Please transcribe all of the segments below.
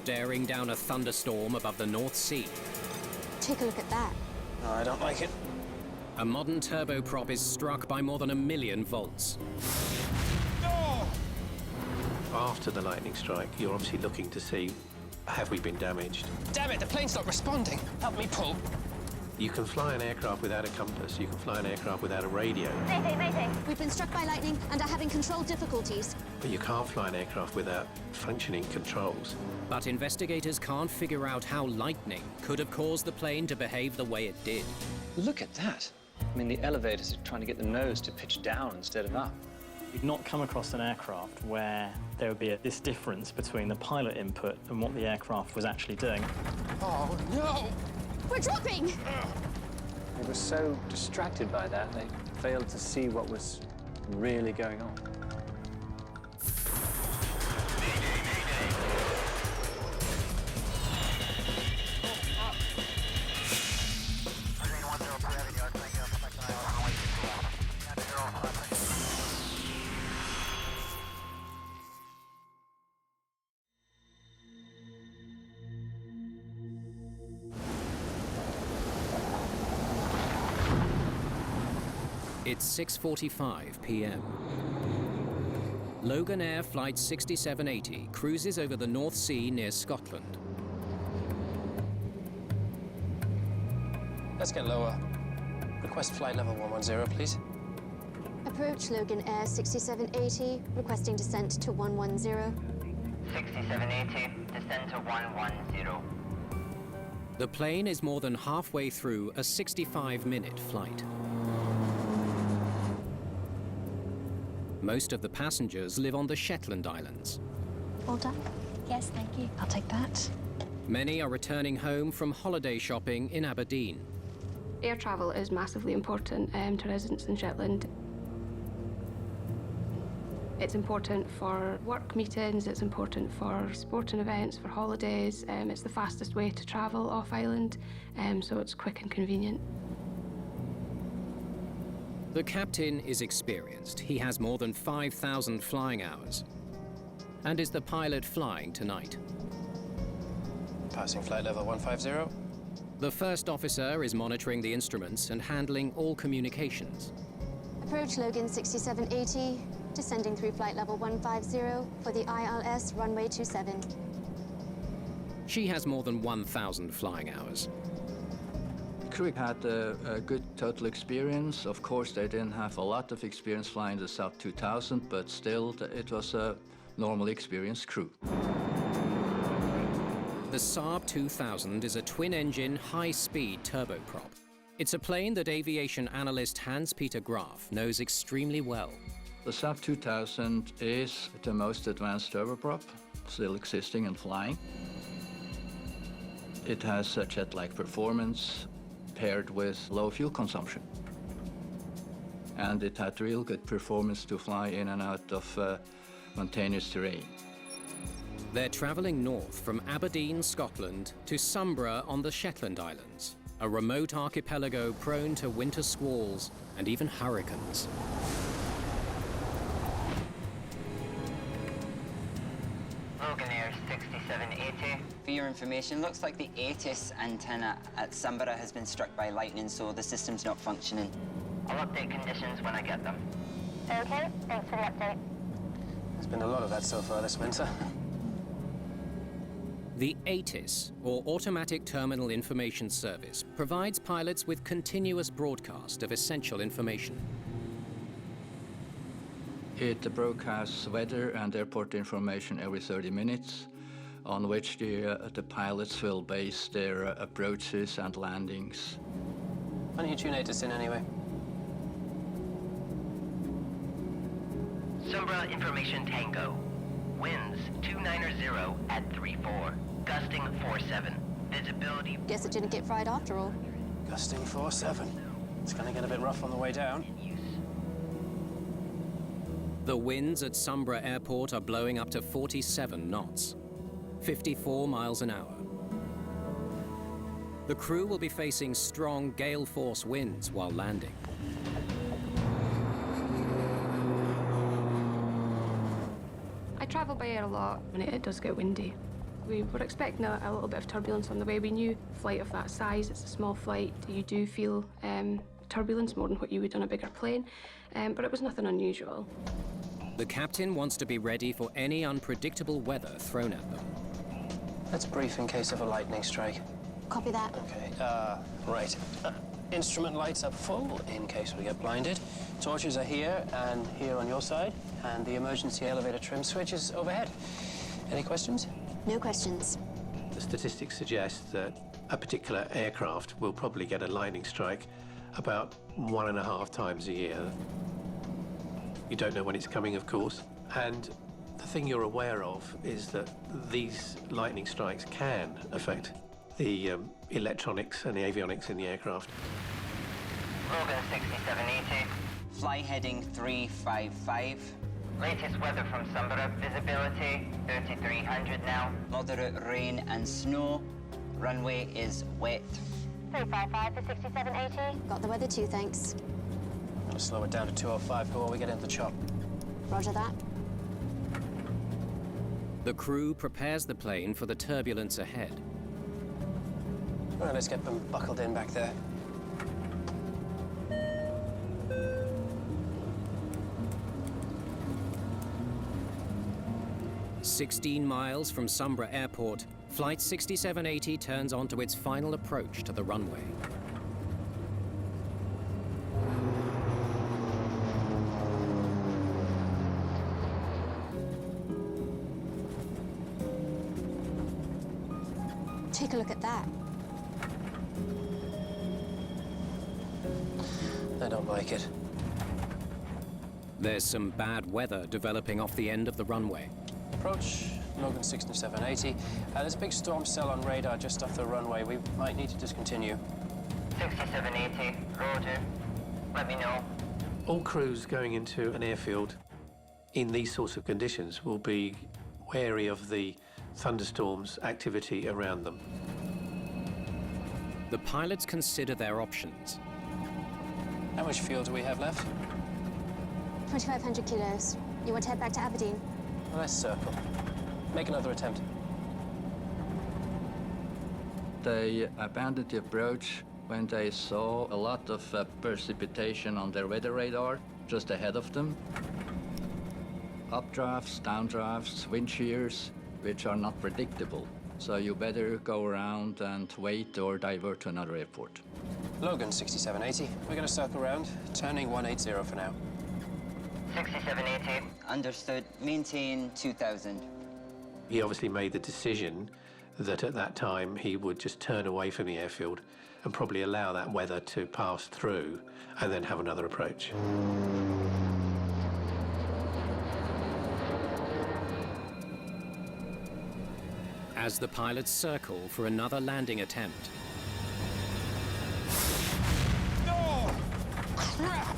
staring down a thunderstorm above the North Sea. Take a look at that. No, I don't like it. A modern turboprop is struck by more than 1,000,000 volts. After the lightning strike, you're obviously looking to see, have we been damaged? Damn it, the plane's not responding. Help me pull. You can fly an aircraft without a compass. You can fly an aircraft without a radio. Mayday. We've been struck by lightning and are having control difficulties. But you can't fly an aircraft without functioning controls. But investigators can't figure out how lightning could have caused the plane to behave the way it did. Look at that. I mean, the elevators are trying to get the nose to pitch down instead of up. We've not come across an aircraft where there would be this difference between the pilot input and what the aircraft was actually doing. Oh, no! We're dropping! They were so distracted by that, they failed to see what was really going on. It's 6:45 p.m. Loganair Flight 6780 cruises over the North Sea near Scotland. Let's get lower. Request flight level 110, please. Approach Logan Air 6780, requesting descent to 110. 6780, descend to 110. The plane is more than halfway through a 65-minute flight. Most of the passengers live on the Shetland Islands. All done? Yes, thank you. I'll take that. Many are returning home from holiday shopping in Aberdeen. Air travel is massively important to residents in Shetland. It's important for work meetings, it's important for sporting events, for holidays. It's the fastest way to travel off island, so it's quick and convenient. The captain is experienced. He has more than 5,000 flying hours. And is the pilot flying tonight? Passing flight level 150. The first officer is monitoring the instruments and handling all communications. Approach Logan 6780, descending through flight level 150 for the ILS runway 27. She has more than 1,000 flying hours. The crew had a good total experience. Of course, they didn't have a lot of experience flying the Saab 2000, but still, it was a normally experienced crew. The Saab 2000 is a twin-engine, high-speed turboprop. It's a plane that aviation analyst Hans-Peter Graf knows extremely well. The Saab 2000 is the most advanced turboprop still existing and flying. It has a jet-like performance paired with low fuel consumption. And it had real good performance to fly in and out of mountainous terrain. They're traveling north from Aberdeen, Scotland, to Sombra on the Shetland Islands, a remote archipelago prone to winter squalls and even hurricanes. Loganair 6780. For your information, looks like the ATIS antenna at Sombra has been struck by lightning, so the system's not functioning. I'll update conditions when I get them. Okay, thanks for the update. There's been a lot of that so far this winter. The ATIS, or Automatic Terminal Information Service, provides pilots with continuous broadcast of essential information. It broadcasts weather and airport information every 30 minutes, on which the pilots will base their approaches and landings. Why don't you tune ATIS in anyway? Sombra Information Tango. Winds 290 at 34. Gusting 47. Visibility. Guess it didn't get fried after all. Gusting 47. It's gonna get a bit rough on the way down. The winds at Sombra Airport are blowing up to 47 knots, 54 miles an hour. The crew will be facing strong gale force winds while landing. I travel by air a lot when it does get windy. We were expecting a little bit of turbulence on the way. We knew flight of that size, it's a small flight, you do feel turbulence more than what you would on a bigger plane, but it was nothing unusual. The captain wants to be ready for any unpredictable weather thrown at them. Let's brief in case of a lightning strike. Copy that. Okay, right. Instrument lights up full in case we get blinded. Torches are here and here on your side, and the emergency elevator trim switch is overhead. Any questions? No questions. The statistics suggest that a particular aircraft will probably get a lightning strike about 1.5 times a year. You don't know when it's coming, of course, and the thing you're aware of is that these lightning strikes can affect the electronics and the avionics in the aircraft. Logan 6780. Fly heading 355. Latest weather from Sunborough. Visibility 3300 now. Moderate rain and snow. Runway is wet. 355 for 6780. Got the weather too, thanks. I'm gonna slow it down to 205 before we get into the chop. Roger that. The crew prepares the plane for the turbulence ahead. All right, let's get them buckled in back there. "16 miles from Sunborough Airport, Flight 6780 turns onto its final approach to the runway. Take a look at that. I don't like it. There's some bad weather developing off the end of the runway. Approach Logan 6780. There's a big storm cell on radar just off the runway. We might need to discontinue. 6780. Roger. Let me know. All crews going into an airfield in these sorts of conditions will be wary of the thunderstorms activity around them. The pilots consider their options. How much fuel do we have left? 2,500 kilos. You want to head back to Aberdeen? Let's circle. Make another attempt. They abandoned the approach when they saw a lot of precipitation on their weather radar just ahead of them. Updrafts, downdrafts, wind shears, which are not predictable. So you better go around and wait or divert to another airport. Logan 6780. We're going to circle around, turning 180 for now. 6780. Understood. Maintain 2000. He obviously made the decision that at that time he would just turn away from the airfield and probably allow that weather to pass through and then have another approach. As the pilots circle for another landing attempt. Oh, crap!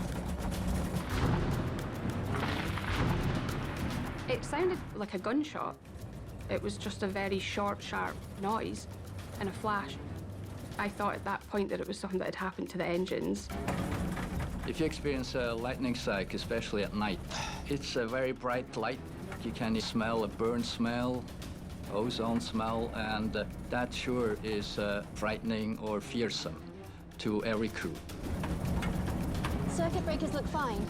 It sounded like a gunshot. It was just a very short, sharp noise and a flash. I thought at that point that it was something that had happened to the engines. If you experience a lightning strike, especially at night, it's a very bright light. You can smell a burn smell, ozone smell, and that sure is frightening or fearsome to every crew. Circuit breakers look fine.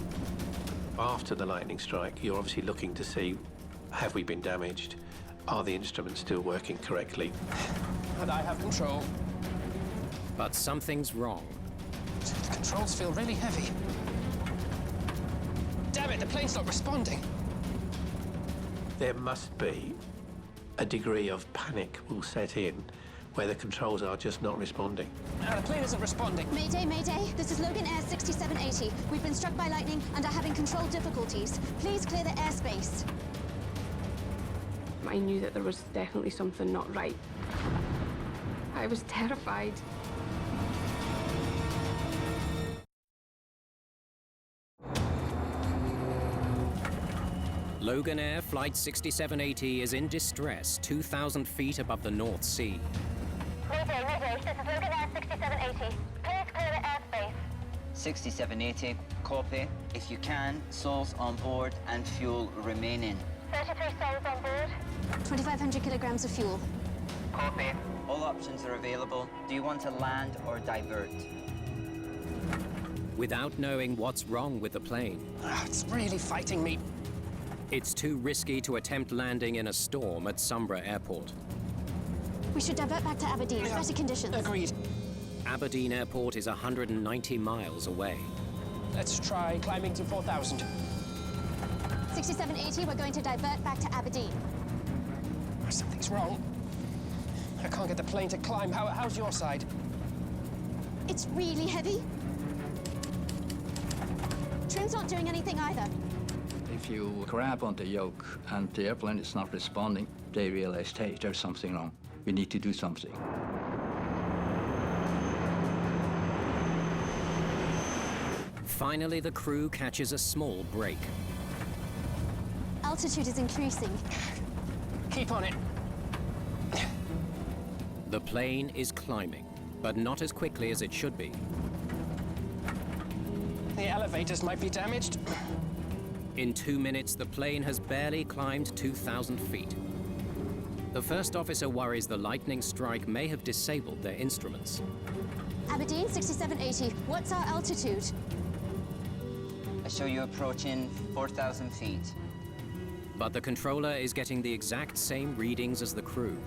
After the lightning strike, you're obviously looking to see, have we been damaged? Are the instruments still working correctly? And I have control. But something's wrong. The controls feel really heavy. Damn it, the plane's not responding. There must be a degree of panic will set in where the controls are just not responding. The plane isn't responding. Mayday, Mayday. This is Logan Air 6780. We've been struck by lightning and are having control difficulties. Please clear the airspace. I knew that there was definitely something not right. I was terrified. Logan Air Flight 6780 is in distress 2,000 feet above the North Sea. Mayday, Mayday. This is Logan Air 6780. Please clear the airspace. 6780. Copy. If you can, souls on board and fuel remaining. 33 souls on board. 2,500 kilograms of fuel. Copy. All options are available. Do you want to land or divert? Without knowing what's wrong with the plane, It's really fighting me. it's too risky to attempt landing in a storm at Sumbra Airport. We should divert back to Aberdeen. Better conditions. Agreed. Aberdeen Airport is 190 miles away. Let's try climbing to 4,000. 6780, we're going to divert back to Aberdeen. Something's wrong. I can't get the plane to climb. How's your side? It's really heavy. Trim's not doing anything either. If you grab on the yoke and the airplane is not responding, they realize, hey, there's something wrong. We need to do something. Finally, the crew catches a small break. Altitude is increasing. Keep on it. The plane is climbing, but not as quickly as it should be. The elevators might be damaged. In 2 minutes, the plane has barely climbed 2,000 feet. The first officer worries the lightning strike may have disabled their instruments. Aberdeen, 6780. What's our altitude? I show you approaching 4,000 feet. But the controller is getting the exact same readings as the crew.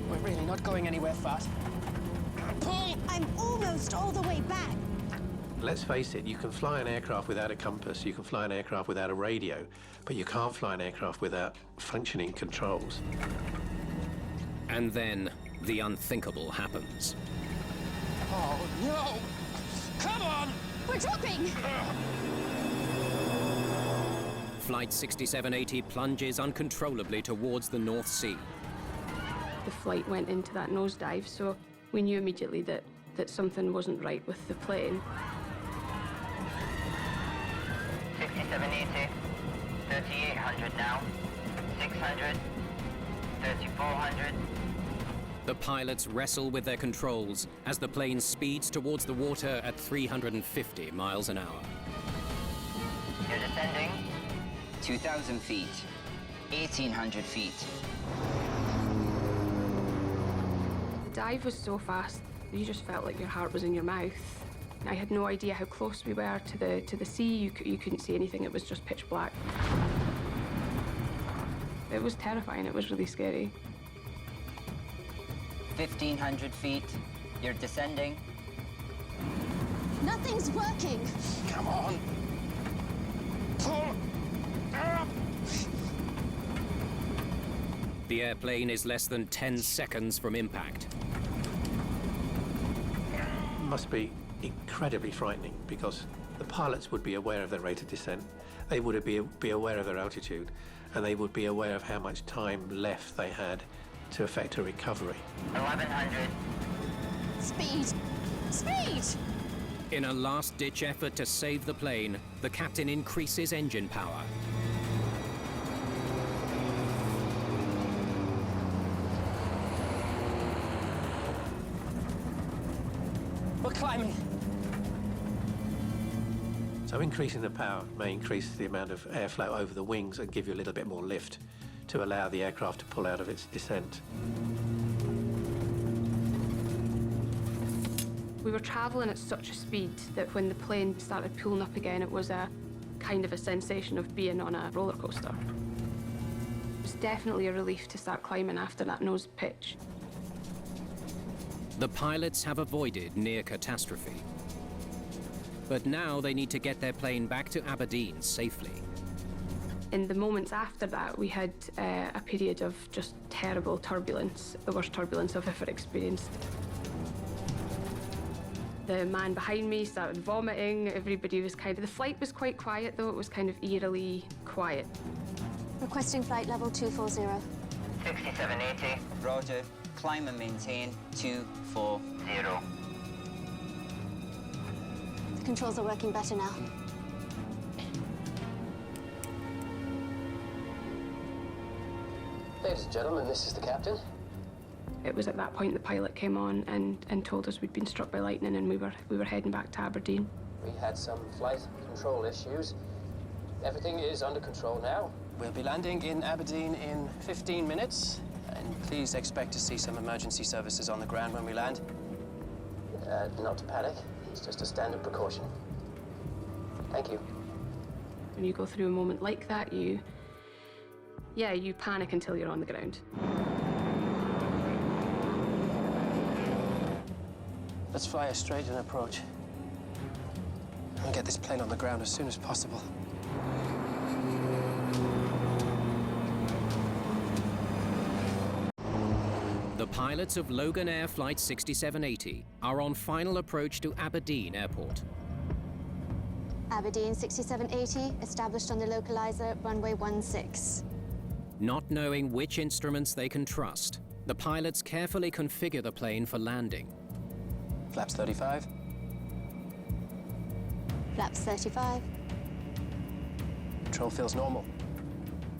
We're really not going anywhere fast. Pull! I'm almost all the way back. Let's face it, you can fly an aircraft without a compass, you can fly an aircraft without a radio, but you can't fly an aircraft without functioning controls. And then the unthinkable happens. Oh, no! Come on! We're dropping! Flight 6780 plunges uncontrollably towards the North Sea. The flight went into that nosedive, so we knew immediately that something wasn't right with the plane. 6780. 3,800 now. 600. 3,400. The pilots wrestle with their controls as the plane speeds towards the water at 350 miles an hour. You're descending. 2,000 feet. 1,800 feet. The dive was so fast, you just felt like your heart was in your mouth. I had no idea how close we were to the sea. You couldn't see anything. It was just pitch black. It was terrifying. It was really scary. 1,500 feet. You're descending. Nothing's working. Come on! Pull! Up! The airplane is less than 10 seconds from impact. Must be incredibly frightening because the pilots would be aware of their rate of descent, they would be aware of their altitude, and they would be aware of how much time left they had to effect a recovery. 1,100. Speed! Speed! In a last-ditch effort to save the plane, the captain increases engine power. We're climbing. So increasing the power may increase the amount of airflow over the wings and give you a little bit more lift to allow the aircraft to pull out of its descent. We were traveling at such a speed that when the plane started pulling up again, it was a kind of a sensation of being on a roller coaster. It was definitely a relief to start climbing after that nose pitch. The pilots have avoided near catastrophe. But now they need to get their plane back to Aberdeen safely. In the moments after that, we had a period of just terrible turbulence, the worst turbulence I've ever experienced. The man behind me started vomiting. Everybody was the flight was quite quiet though. It was kind of eerily quiet. Requesting flight level 240. 6780. Roger. Climb and maintain 240. The controls are working better now. Ladies and gentlemen, this is the captain. It was at that point the pilot came on and told us we'd been struck by lightning and we were heading back to Aberdeen. We had some flight control issues. Everything is under control now. We'll be landing in Aberdeen in 15 minutes, and please expect to see some emergency services on the ground when we land. Not to panic, it's just a standard precaution. Thank you. When you go through a moment like that, you panic until you're on the ground. Let's fly a straight and approach. I'll get this plane on the ground as soon as possible. The pilots of Logan Air Flight 6780 are on final approach to Aberdeen Airport. Aberdeen 6780, established on the localizer, runway 16. Not knowing which instruments they can trust, the pilots carefully configure the plane for landing. Flaps 35. Flaps 35. Control feels normal.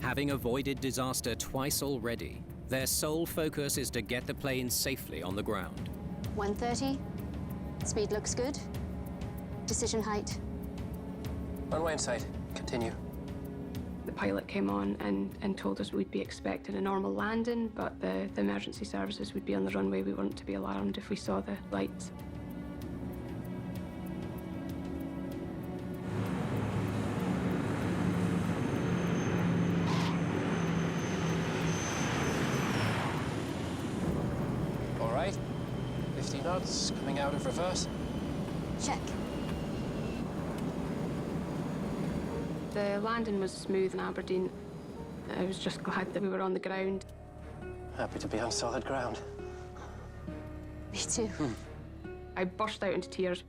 Having avoided disaster twice already, their sole focus is to get the plane safely on the ground. 130. Speed looks good. Decision height. Runway in sight. Continue. The pilot came on and told us we'd be expecting a normal landing, but the emergency services would be on the runway. We weren't to be alarmed if we saw the lights. All right. 50 knots, coming out of reverse. Check. The landing was smooth in Aberdeen. I was just glad that we were on the ground. Happy to be on solid ground. Me too. I burst out into tears.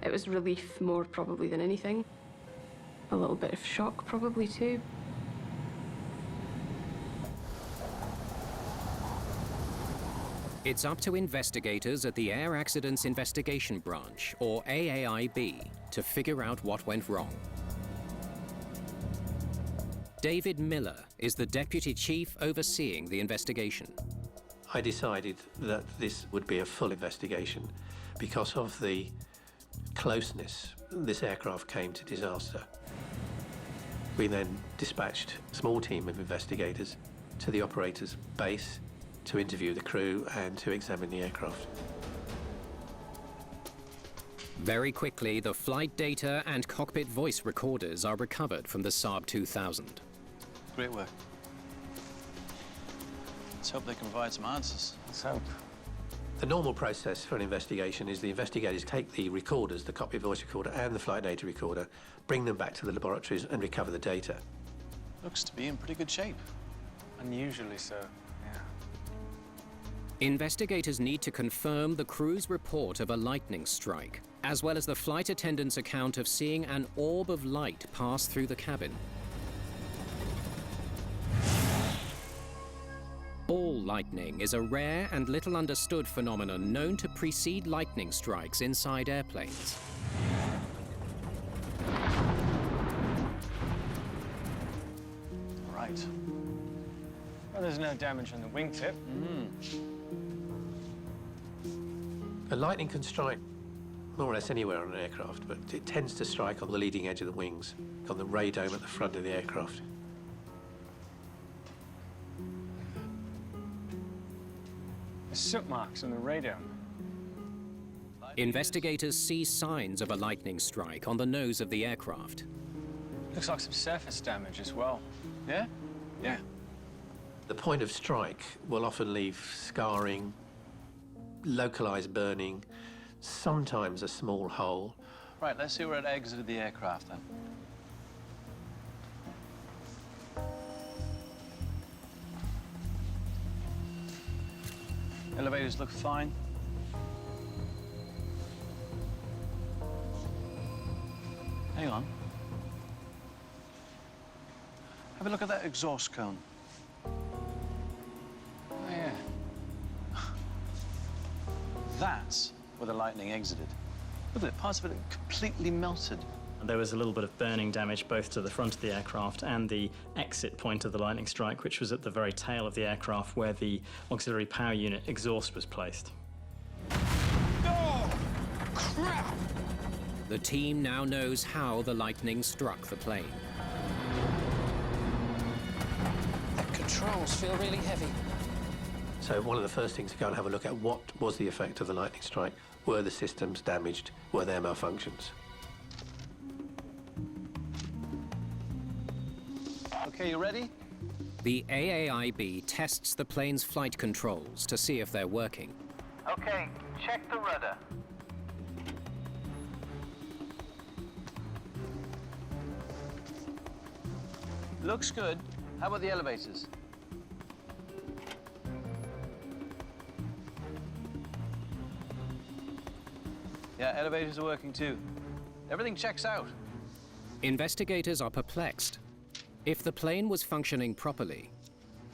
It was relief more probably than anything. A little bit of shock probably too. It's up to investigators at the Air Accidents Investigation Branch, or AAIB, to figure out what went wrong. David Miller is the deputy chief overseeing the investigation. I decided that this would be a full investigation because of the closeness this aircraft came to disaster. We then dispatched a small team of investigators to the operator's base to interview the crew and to examine the aircraft. Very quickly, the flight data and cockpit voice recorders are recovered from the Saab 2000. Great work. Let's hope they can provide some answers. Let's hope. The normal process for an investigation is the investigators take the recorders, the cockpit voice recorder and the flight data recorder, bring them back to the laboratories and recover the data. Looks to be in pretty good shape. Unusually so, yeah. Investigators need to confirm the crew's report of a lightning strike, as well as the flight attendant's account of seeing an orb of light pass through the cabin. Ball lightning is a rare and little understood phenomenon known to precede lightning strikes inside airplanes. Right. Well, there's no damage on the wingtip. A lightning can strike more or less anywhere on an aircraft, but it tends to strike on the leading edge of the wings, on the radome at the front of the aircraft. There's soot marks on the radome. Investigators see signs of a lightning strike on the nose of the aircraft. Looks like some surface damage as well. Yeah? Yeah. The point of strike will often leave scarring, localized burning, sometimes a small hole. Right, let's see where it exited the aircraft then. Elevators look fine. Hang on. Have a look at that exhaust cone. Oh, yeah. That's where the lightning exited. Look at it, parts of it are completely melted. There was a little bit of burning damage both to the front of the aircraft and the exit point of the lightning strike, which was at the very tail of the aircraft where the auxiliary power unit exhaust was placed. Oh, crap! The team now knows how the lightning struck the plane. controls feel really heavy. So one of the first things to go and have a look at, what was the effect of the lightning strike? Were the systems damaged? Were there malfunctions? Okay, you ready? The AAIB tests the plane's flight controls to see if they're working. Okay, check the rudder. Looks good. How about the elevators? Yeah, elevators are working too. Everything checks out. Investigators are perplexed. If the plane was functioning properly,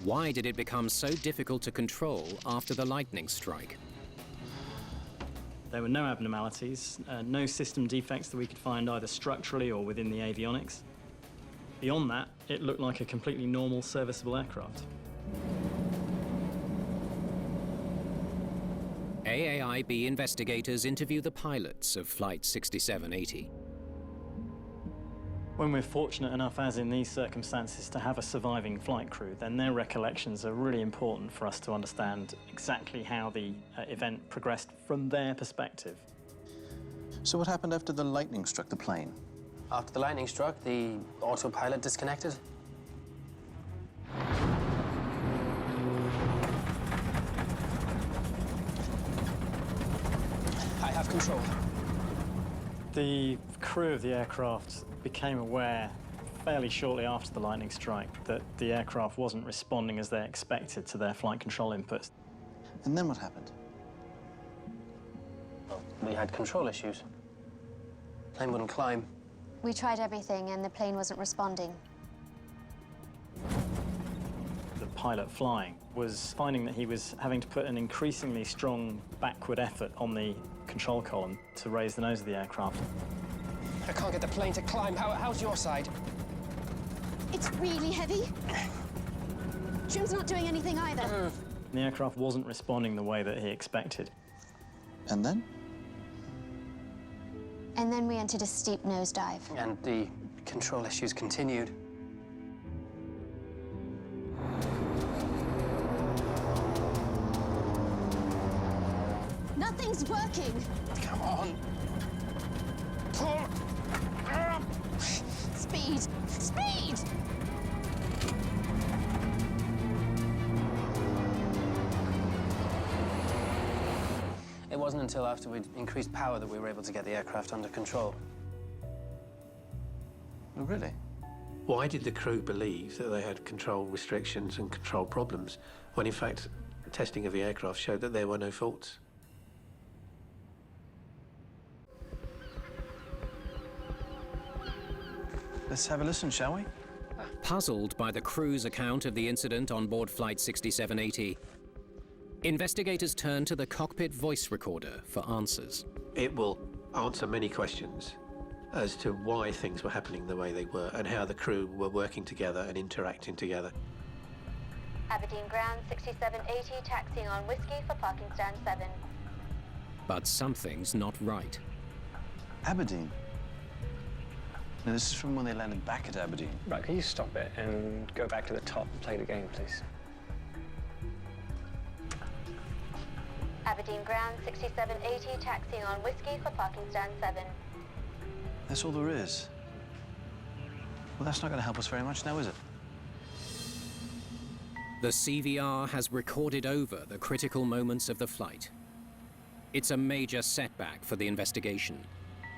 why did it become so difficult to control after the lightning strike? There were no abnormalities, no system defects that we could find either structurally or within the avionics. Beyond that, it looked like a completely normal, serviceable aircraft. AAIB investigators interview the pilots of Flight 6780. When we're fortunate enough, as in these circumstances, to have a surviving flight crew, then their recollections are really important for us to understand exactly how the event progressed from their perspective. So what happened after the lightning struck the plane? After the lightning struck, the autopilot disconnected. I have control. The crew of the aircraft became aware fairly shortly after the lightning strike that the aircraft wasn't responding as they expected to their flight control inputs. And then what happened? Well, we had control issues. Plane wouldn't climb. We tried everything, and the plane wasn't responding. The pilot flying was finding that he was having to put an increasingly strong backward effort on the control column to raise the nose of the aircraft. I can't get the plane to climb. How's your side? It's really heavy. Trim's not doing anything either. The aircraft wasn't responding the way that he expected. And then? And then we entered a steep nosedive. And the control issues continued. Nothing's working. Come on. Pull. Speed! Speed! It wasn't until after we'd increased power that we were able to get the aircraft under control. Oh, really? Why did the crew believe that they had control restrictions and control problems when in fact testing of the aircraft showed that there were no faults? Let's have a listen, shall we? Puzzled by the crew's account of the incident on board Flight 6780, investigators turn to the cockpit voice recorder for answers. It will answer many questions as to why things were happening the way they were and how the crew were working together and interacting together. Aberdeen Ground 6780, taxiing on Whiskey for parking stand 7. But something's not right. Aberdeen? Now, this is from when they landed back at Aberdeen. Right, can you stop it and go back to the top and play the game, please? Aberdeen Ground 6780, taxiing on Whiskey for parking stand 7. That's all there is. Well, that's not going to help us very much now, is it? The CVR has recorded over the critical moments of the flight. It's a major setback for the investigation.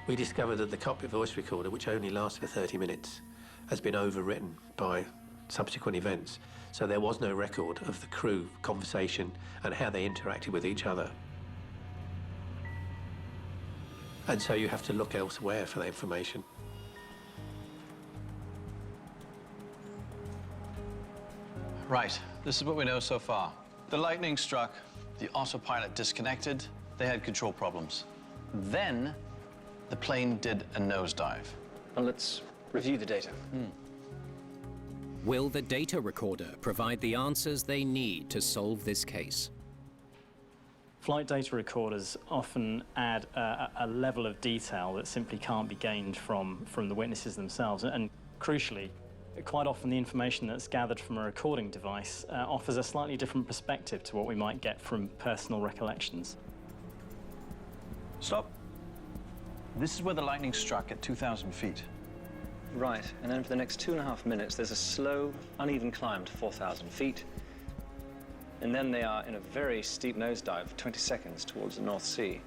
We discovered that the cockpit voice recorder, which only lasted for 30 minutes, has been overwritten by subsequent events. So there was no record of the crew conversation and how they interacted with each other. And so you have to look elsewhere for the information. Right, this is what we know so far. The lightning struck, the autopilot disconnected, they had control problems. Then, the plane did a nosedive. Well, let's review the data. Will the data recorder provide the answers they need to solve this case? Flight data recorders often add a level of detail that simply can't be gained from the witnesses themselves. And crucially, quite often the information that's gathered from a recording device offers a slightly different perspective to what we might get from personal recollections. Stop. This is where the lightning struck at 2,000 feet. Right, and then for the next 2.5 minutes, there's a slow, uneven climb to 4,000 feet. And then they are in a very steep nosedive for 20 seconds towards the North Sea.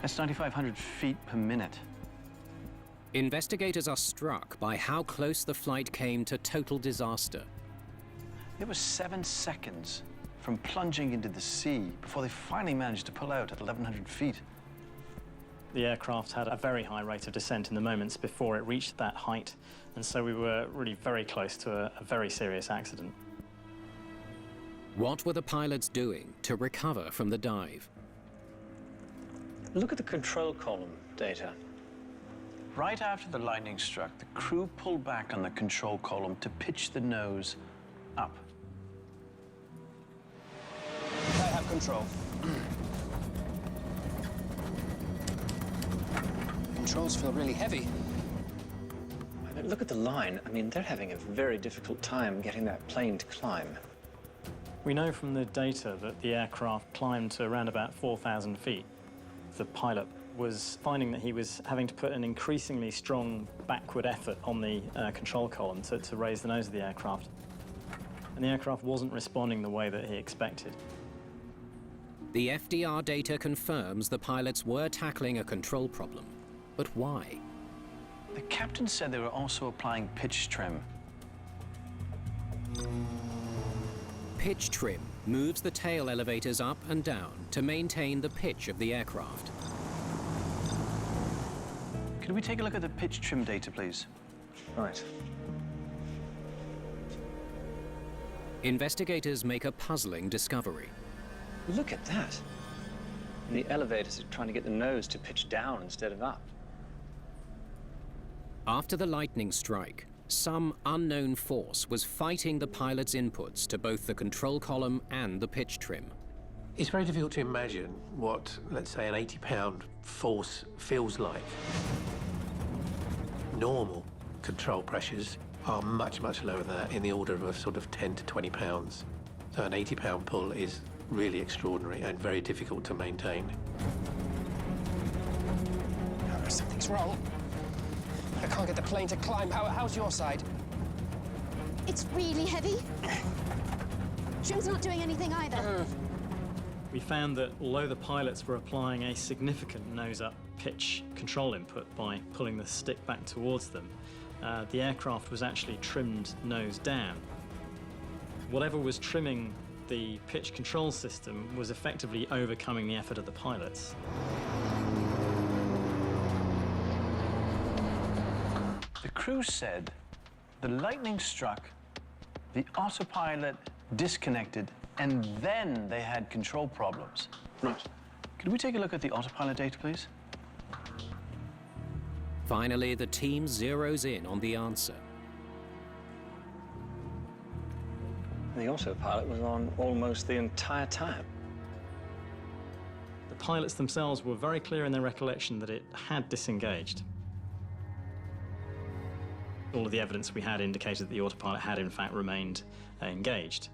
That's 9,500 feet per minute. Investigators are struck by how close the flight came to total disaster. It was 7 seconds from plunging into the sea before they finally managed to pull out at 1,100 feet. The aircraft had a very high rate of descent in the moments before it reached that height, and so we were really very close to a very serious accident. What were the pilots doing to recover from the dive? Look at the control column data. Right after the lightning struck, the crew pulled back on the control column to pitch the nose up. I have control. Controls feel really heavy. Look at the line. I mean, they're having a very difficult time getting that plane to climb. We know from the data that the aircraft climbed to around about 4,000 feet. The pilot was finding that he was having to put an increasingly strong backward effort on the control column to raise the nose of the aircraft. And the aircraft wasn't responding the way that he expected. The FDR data confirms the pilots were tackling a control problem. But why? The captain said they were also applying pitch trim. Pitch trim moves the tail elevators up and down to maintain the pitch of the aircraft. Could we take a look at the pitch trim data, please? Right. Investigators make a puzzling discovery. Look at that. And the elevators are trying to get the nose to pitch down instead of up. After the lightning strike, some unknown force was fighting the pilot's inputs to both the control column and the pitch trim. It's very difficult to imagine what, let's say, an 80-pound force feels like. Normal control pressures are much, much lower than that, in the order of a sort of 10 to 20 pounds. So an 80-pound pull is really extraordinary and very difficult to maintain. Something's wrong. I can't get the plane to climb. How's your side? It's really heavy. Trim's not doing anything either. We found that although the pilots were applying a significant nose-up pitch control input by pulling the stick back towards them, the aircraft was actually trimmed nose down. Whatever was trimming the pitch control system was effectively overcoming the effort of the pilots. The crew said the lightning struck, the autopilot disconnected, and then they had control problems. Right. Could we take a look at the autopilot data, please? Finally, the team zeroes in on the answer. The autopilot was on almost the entire time. The pilots themselves were very clear in their recollection that it had disengaged. All of the evidence we had indicated that the autopilot had in fact remained engaged.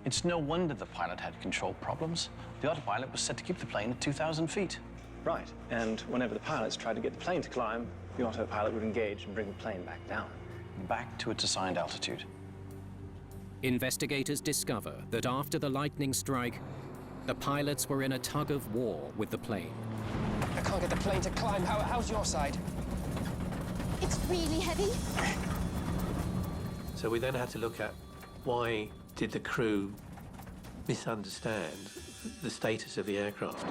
It's no wonder the pilot had control problems. The autopilot was set to keep the plane at 2,000 feet. Right, and whenever the pilots tried to get the plane to climb, the autopilot would engage and bring the plane back down. Back to its assigned altitude. Investigators discover that after the lightning strike, the pilots were in a tug of war with the plane. I can't get the plane to climb. How's your side? It's really heavy. So we then had to look at why did the crew misunderstand the status of the aircraft.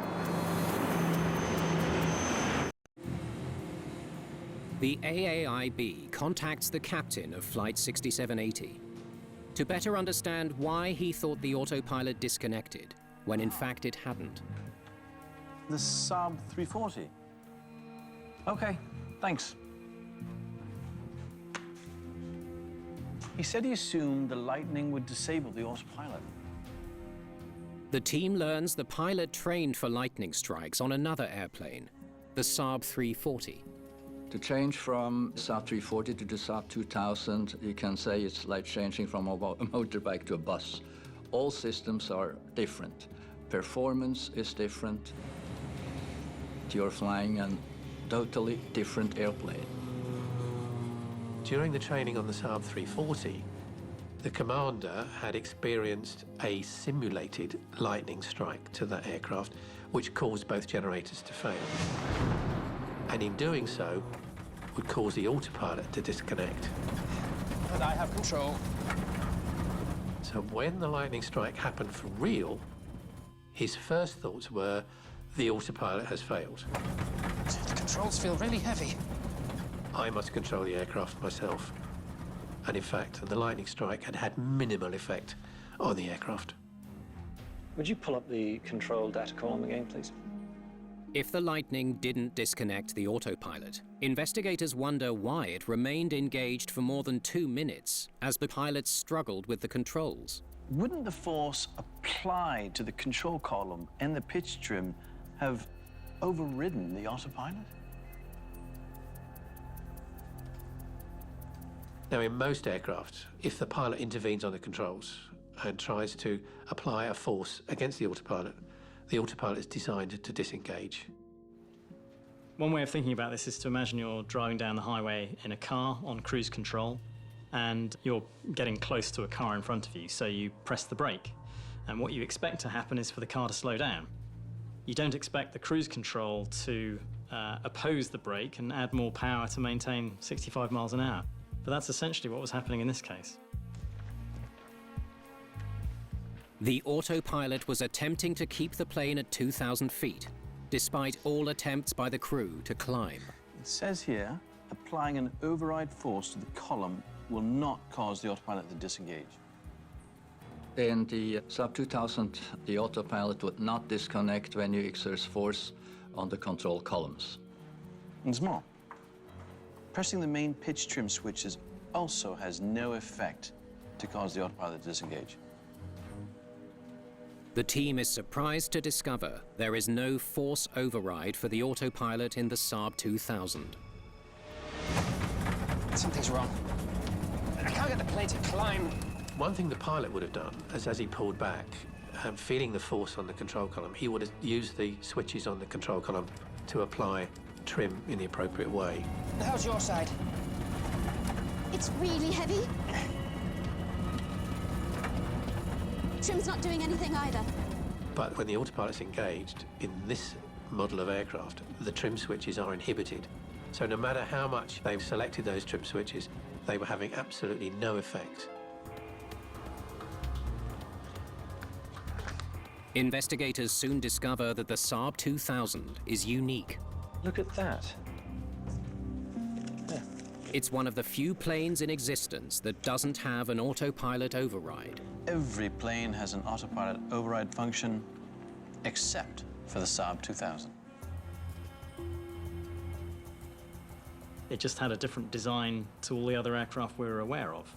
The AAIB contacts the captain of Flight 6780 to better understand why he thought the autopilot disconnected, when in fact it hadn't. The Saab 340. Okay, thanks. He said he assumed the lightning would disable the autopilot. The team learns the pilot trained for lightning strikes on another airplane, the Saab 340. To change from Saab 340 to the Saab 2000, you can say it's like changing from a motorbike to a bus. All systems are different. Performance is different. You're flying a totally different airplane. During the training on the Saab 340, the commander had experienced a simulated lightning strike to that aircraft, which caused both generators to fail. And in doing so, would cause the autopilot to disconnect. And I have control. So when the lightning strike happened for real, his first thoughts were, the autopilot has failed. The controls feel really heavy. I must control the aircraft myself. And in fact, the lightning strike had had minimal effect on the aircraft. Would you pull up the control data column again, please? If the lightning didn't disconnect the autopilot, investigators wonder why it remained engaged for more than 2 minutes as the pilots struggled with the controls. Wouldn't the force applied to the control column and the pitch trim have overridden the autopilot? Now, in most aircraft, if the pilot intervenes on the controls and tries to apply a force against the autopilot is designed to disengage. One way of thinking about this is to imagine you're driving down the highway in a car on cruise control, and you're getting close to a car in front of you, so you press the brake. And what you expect to happen is for the car to slow down. You don't expect the cruise control to oppose the brake and add more power to maintain 65 miles an hour. But that's essentially what was happening in this case. The autopilot was attempting to keep the plane at 2,000 feet, despite all attempts by the crew to climb. It says here, applying an override force to the column will not cause the autopilot to disengage. In the Saab 2000, the autopilot would not disconnect when you exert force on the control columns. And there's more. Pressing the main pitch trim switches also has no effect to cause the autopilot to disengage. The team is surprised to discover there is no force override for the autopilot in the Saab 2000. Something's wrong. I can't get the plane to climb. One thing the pilot would have done is, as he pulled back, feeling the force on the control column, he would have used the switches on the control column to apply trim in the appropriate way. How's your side? It's really heavy. Trim's not doing anything either. But when the autopilot's engaged, in this model of aircraft, the trim switches are inhibited. So no matter how much they've selected those trim switches, they were having absolutely no effect. Investigators soon discover that the Saab 2000 is unique. Look at that. Yeah. It's one of the few planes in existence that doesn't have an autopilot override. Every plane has an autopilot override function, except for the Saab 2000. It just had a different design to all the other aircraft we were aware of.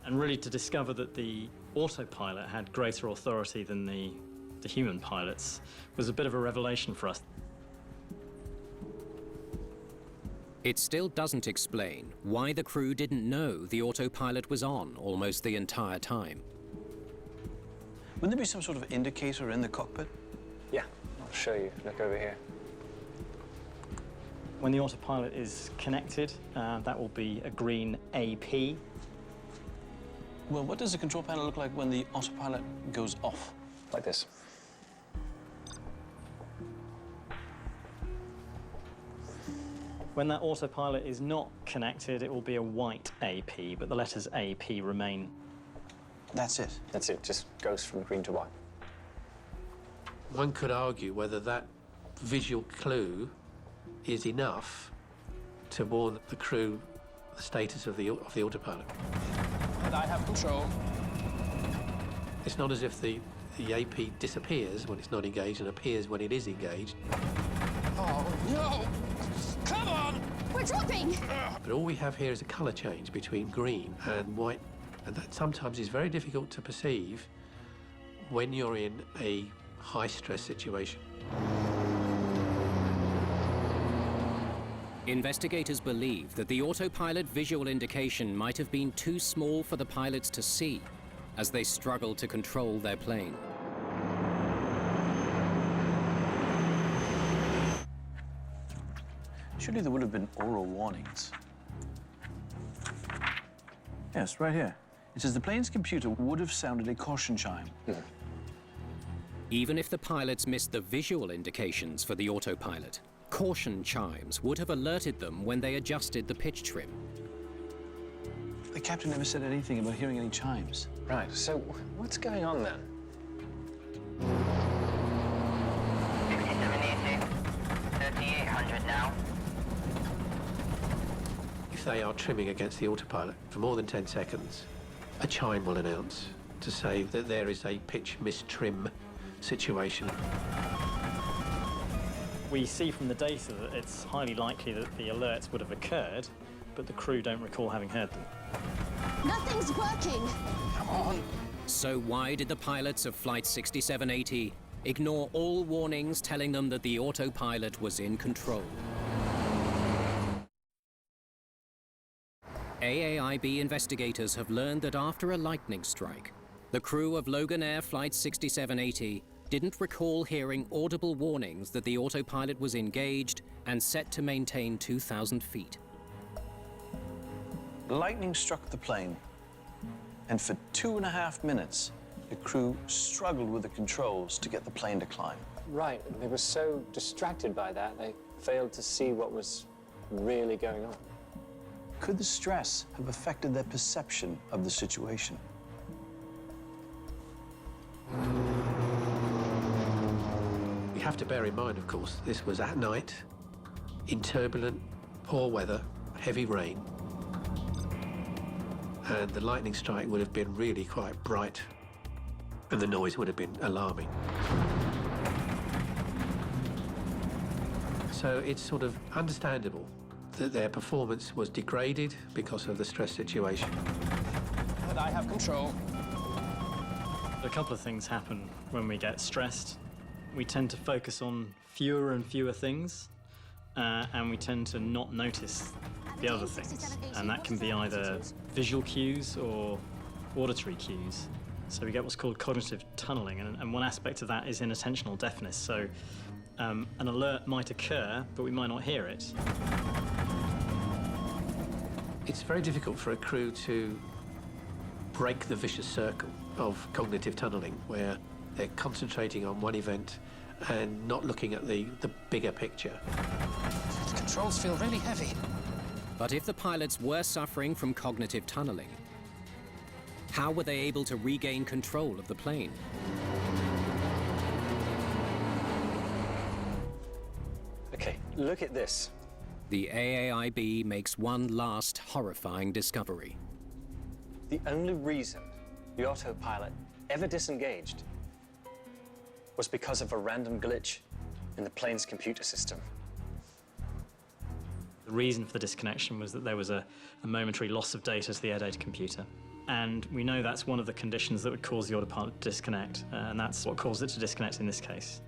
And really to discover that the autopilot had greater authority than the human pilots was a bit of a revelation for us. It still doesn't explain why the crew didn't know the autopilot was on almost the entire time. Wouldn't there be some sort of indicator in the cockpit? Yeah, I'll show you. Look over here. When the autopilot is connected, that will be a green AP. Well, what does the control panel look like when the autopilot goes off? Like this. When that autopilot is not connected, it will be a white AP, but the letters AP remain. That's it? That's it. Just goes from green to white. One could argue whether that visual clue is enough to warn the crew the status of the autopilot. And I have control. It's not as if the AP disappears when it's not engaged and appears when it is engaged. Oh, no! Come on! We're dropping! But all we have here is a colour change between green and white, and that sometimes is very difficult to perceive when you're in a high-stress situation. Investigators believe that the autopilot visual indication might have been too small for the pilots to see as they struggled to control their plane. Surely there would have been oral warnings. Yes, right here. It says the plane's computer would have sounded a caution chime. Even if the pilots missed the visual indications for the autopilot, caution chimes would have alerted them when they adjusted the pitch trim. The captain never said anything about hearing any chimes. Right, so what's going on then? 6780, 3800 now. If they are trimming against the autopilot for more than 10 seconds, a chime will announce to say that there is a pitch mistrim situation. We see from the data that it's highly likely that the alerts would have occurred, but the crew don't recall having heard them. Nothing's working! Come on. So why did the pilots of Flight 6780 ignore all warnings telling them that the autopilot was in control? AAIB investigators have learned that after a lightning strike, the crew of Loganair Flight 6780 didn't recall hearing audible warnings that the autopilot was engaged and set to maintain 2,000 feet. Lightning struck the plane, and for 2.5 minutes, the crew struggled with the controls to get the plane to climb. Right, they were so distracted by that, they failed to see what was really going on. Could the stress have affected their perception of the situation? We have to bear in mind, of course, this was at night, in turbulent, poor weather, heavy rain. And the lightning strike would have been really quite bright, and the noise would have been alarming. So it's sort of understandable that their performance was degraded because of the stress situation. But I have control. A couple of things happen when we get stressed. We tend to focus on fewer and fewer things, and we tend to not notice the other things. And that can be either visual cues or auditory cues. So we get what's called cognitive tunneling, and one aspect of that is inattentional deafness. So an alert might occur, but we might not hear it. It's very difficult for a crew to break the vicious circle of cognitive tunneling, where they're concentrating on one event and not looking at the bigger picture. The controls feel really heavy. But if the pilots were suffering from cognitive tunneling, how were they able to regain control of the plane? Okay, look at this. The AAIB makes one last horrifying discovery. The only reason the autopilot ever disengaged was because of a random glitch in the plane's computer system. The reason for the disconnection was that there was a momentary loss of data to the air data computer. And we know that's one of the conditions that would cause the autopilot to disconnect, and that's what caused it to disconnect in this case.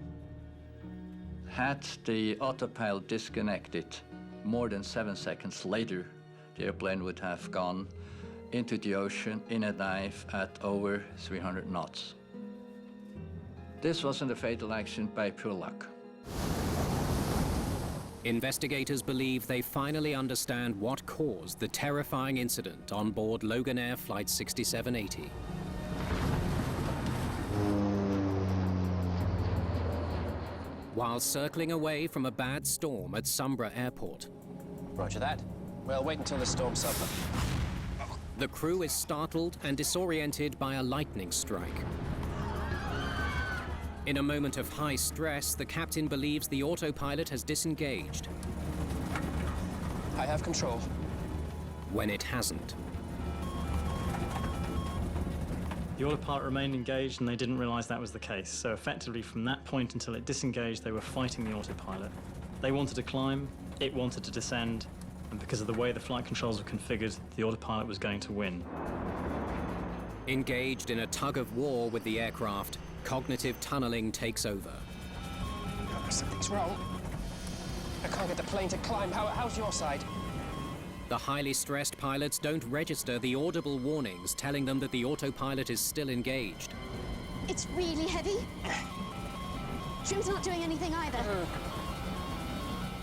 Had the autopilot disconnected more than 7 seconds later, the airplane would have gone into the ocean in a dive at over 300 knots. This wasn't a fatal accident by pure luck. Investigators believe they finally understand what caused the terrifying incident on board Loganair Flight 6780. While circling away from a bad storm at Sumbra Airport, Roger that. Well, wait until the storm's over. the crew is startled and disoriented by a lightning strike. In a moment of high stress, the captain believes the autopilot has disengaged. I have control. When it hasn't. The autopilot remained engaged, and they didn't realize that was the case. So effectively, from that point until it disengaged, they were fighting the autopilot. They wanted to climb, it wanted to descend, and because of the way the flight controls were configured, the autopilot was going to win. Engaged in a tug of war with the aircraft, cognitive tunneling takes over. Something's wrong. I can't get the plane to climb. How's your side? The highly stressed pilots don't register the audible warnings telling them that the autopilot is still engaged. It's really heavy. Trim's not doing anything either.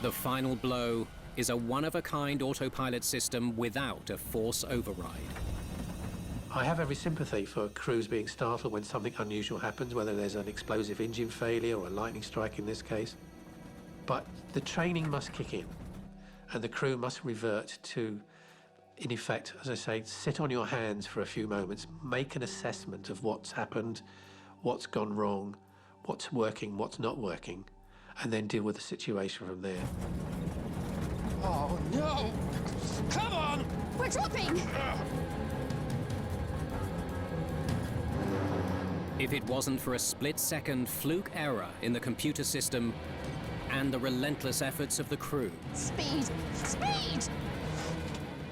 The final blow is a one-of-a-kind autopilot system without a force override. I have every sympathy for crews being startled when something unusual happens, whether there's an explosive engine failure or a lightning strike in this case. But the training must kick in, and the crew must revert to, in effect, as I say, sit on your hands for a few moments, make an assessment of what's happened, what's gone wrong, what's working, what's not working, and then deal with the situation from there. Oh, no! Come on! We're dropping! If it wasn't for a split-second fluke error in the computer system and the relentless efforts of the crew, Speed! Speed!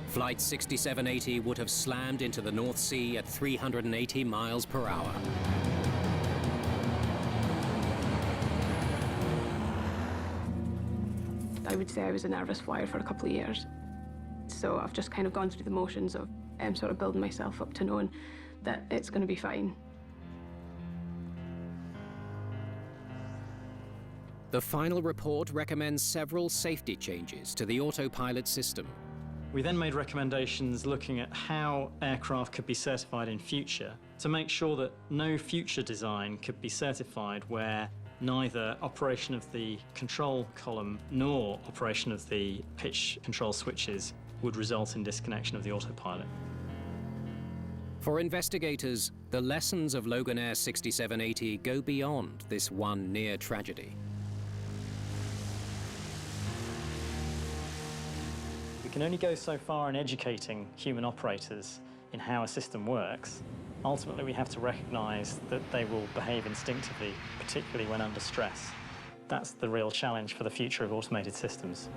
Flight 6780 would have slammed into the North Sea at 380 miles per hour. I would say I was a nervous flyer for a couple of years. So I've just kind of gone through the motions of sort of building myself up to knowing that it's going to be fine. The final report recommends several safety changes to the autopilot system. We then made recommendations looking at how aircraft could be certified in future to make sure that no future design could be certified where neither operation of the control column nor operation of the pitch control switches would result in disconnection of the autopilot. For investigators, the lessons of Loganair 6780 go beyond this one near tragedy. We can only go so far in educating human operators in how a system works. Ultimately, we have to recognize that they will behave instinctively, particularly when under stress. That's the real challenge for the future of automated systems.